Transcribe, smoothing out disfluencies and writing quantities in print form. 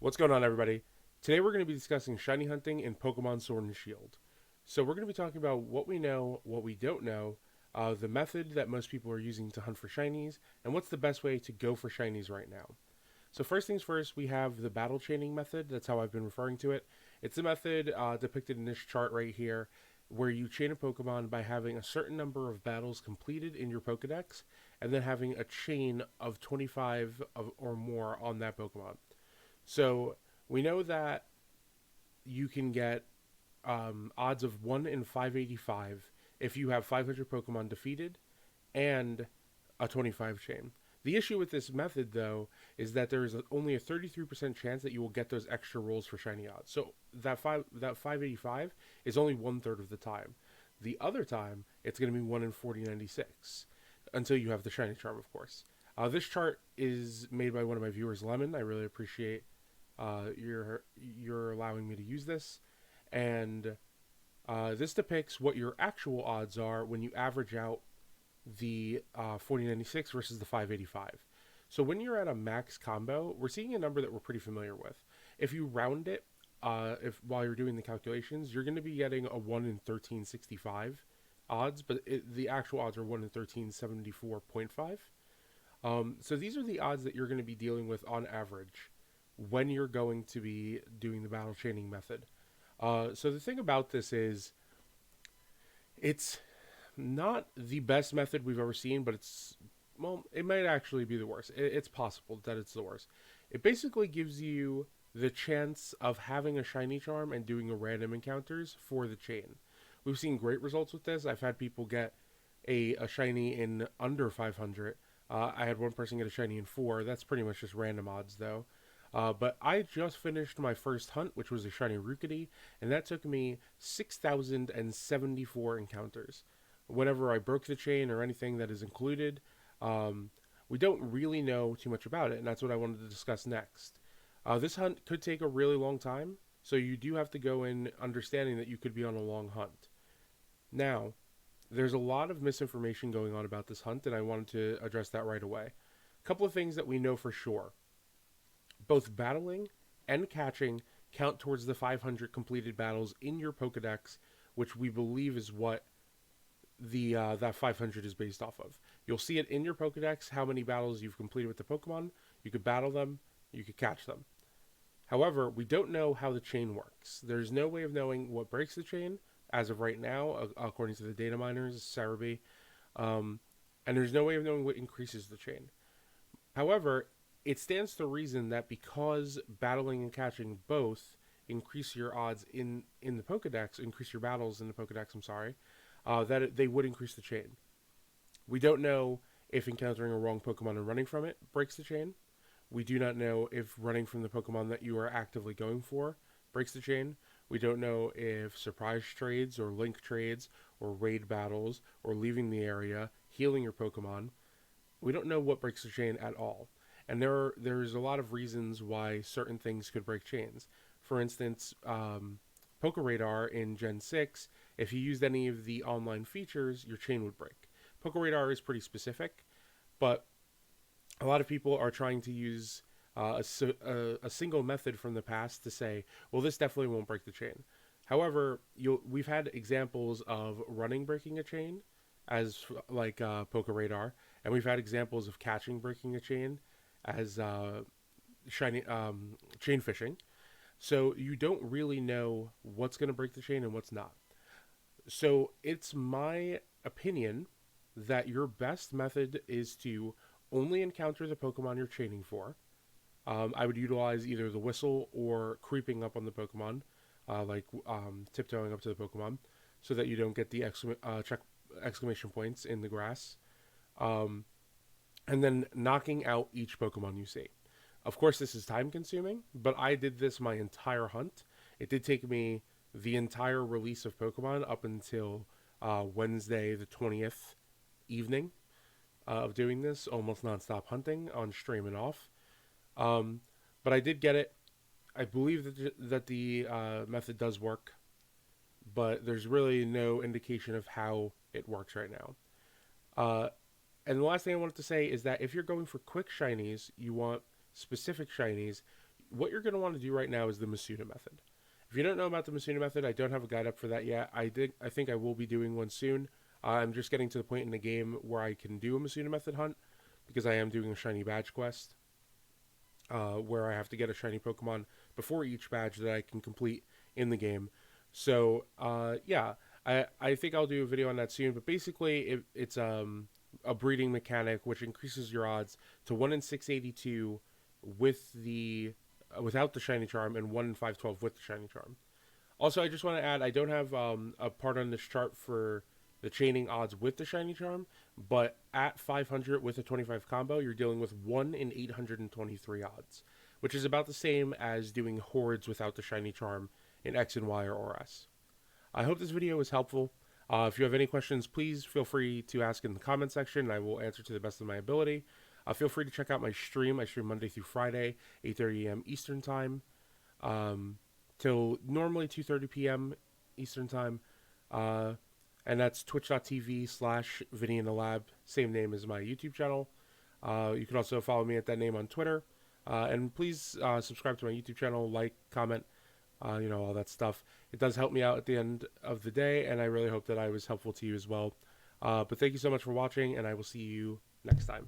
What's going on, everybody? Today we're going to be discussing shiny hunting in Pokemon Sword and Shield. So we're going to be talking about what we know, what we don't know, the method that most people are using to hunt for shinies, and what's the best way to go for shinies right now. So first things first, we have the battle chaining method. That's how I've been referring to it. It's a method depicted in this chart right here, where you chain a Pokemon by having a certain number of battles completed in your Pokedex, and then having a chain of 25 or more on that Pokemon. So we know that you can get odds of 1 in 585 if you have 500 Pokemon defeated and a 25 chain. The issue with this method, though, is that there is only a 33% chance that you will get those extra rolls for shiny odds. So that 585 is only one third of the time. The other time, it's going to be 1 in 4096 until you have the shiny charm, of course. This chart is made by one of my viewers, Lemon. I really appreciate you're allowing me to use this, and this depicts what your actual odds are when you average out the 4096 versus the 585. So when you're at a max combo, we're seeing a number that we're pretty familiar with. If you round it, if while you're doing the calculations, you're going to be getting a 1 in 1365 odds, but the actual odds are 1 in 1374.5. So these are the odds that you're going to be dealing with on average when you're going to be doing the battle chaining method. So the thing about this is, it's not the best method we've ever seen, but it might actually be the worst. It's possible that it's the worst. It basically gives you the chance of having a shiny charm and doing a random encounters for the chain. We've seen great results with this. I've had people get a shiny in under 500. I had one person get a shiny in 4. That's pretty much just random odds, though. But I just finished my first hunt, which was a shiny Rookity, and that took me 6,074 encounters. Whenever I broke the chain or anything that is included, we don't really know too much about it, and that's what I wanted to discuss next. This hunt could take a really long time, so you do have to go in understanding that you could be on a long hunt. Now, there's a lot of misinformation going on about this hunt, and I wanted to address that right away. A couple of things that we know for sure. Both battling and catching count towards the 500 completed battles in your Pokedex, which we believe is what the that 500 is based off of. You'll see it in your Pokedex how many battles you've completed with the Pokemon. You could battle them, you could catch them. However, we don't know how the chain works. There's no way of knowing what breaks the chain as of right now, according to the data miners, Cerebi, and there's no way of knowing what increases the chain. However, it stands to reason that because battling and catching both increase your odds in the Pokedex, increase your battles in the Pokedex, I'm sorry, they would increase the chain. We don't know if encountering a wrong Pokemon and running from it breaks the chain. We do not know if running from the Pokemon that you are actively going for breaks the chain. We don't know if surprise trades or link trades or raid battles or leaving the area, healing your Pokemon. We don't know what breaks the chain at all. And there's a lot of reasons why certain things could break chains. For instance, Poke Radar in Gen 6, if you used any of the online features, your chain would break. Poke Radar is pretty specific, but a lot of people are trying to use a single method from the past to say, well, this definitely won't break the chain. However, we've had examples of running breaking a chain, as like Poke Radar, and we've had examples of catching breaking a chain, as shiny chain fishing. So you don't really know what's going to break the chain and what's not. So it's my opinion that your best method is to only encounter the Pokemon you're chaining for. I would utilize either the whistle or creeping up on the Pokemon, like tiptoeing up to the Pokemon, so that you don't get the exclamation points in the grass. Um, and then knocking out each Pokemon you see. Of course, this is time consuming, but I did this my entire hunt. It did take me the entire release of Pokemon up until Wednesday the 20th evening of doing this, almost nonstop hunting on stream and off. Um, but I did get it. I believe that the method does work, but there's really no indication of how it works right now. Uh, And the last thing I wanted to say is that if you're going for quick shinies, you want specific shinies, what you're going to want to do right now is the Masuda method. If you don't know about the Masuda method, I don't have a guide up for that yet. I think I will be doing one soon. I'm just getting to the point in the game where I can do a Masuda method hunt because I am doing a shiny badge quest, where I have to get a shiny Pokemon before each badge that I can complete in the game. So yeah, I think I'll do a video on that soon. But basically, it's a breeding mechanic which increases your odds to 1 in 682 with the without the shiny charm, and 1 in 512 with the shiny charm. Also, I just want to add, I don't have a part on this chart for the chaining odds with the shiny charm, but at 500 with a 25 combo, you're dealing with 1 in 823 odds, which is about the same as doing hordes without the shiny charm in X and Y or ORS. I hope this video was helpful. If you have any questions, please feel free to ask in the comment section, and I will answer to the best of my ability. Feel free to check out my stream. I stream Monday through Friday, 8:30 a.m. Eastern Time, till normally 2:30 p.m. Eastern Time. And that's twitch.tv/Vinny in the Lab, same name as my YouTube channel. You can also follow me at that name on Twitter. And please subscribe to my YouTube channel, like, comment, all that stuff. It does help me out at the end of the day, and I really hope that I was helpful to you as well. But thank you so much for watching, and I will see you next time.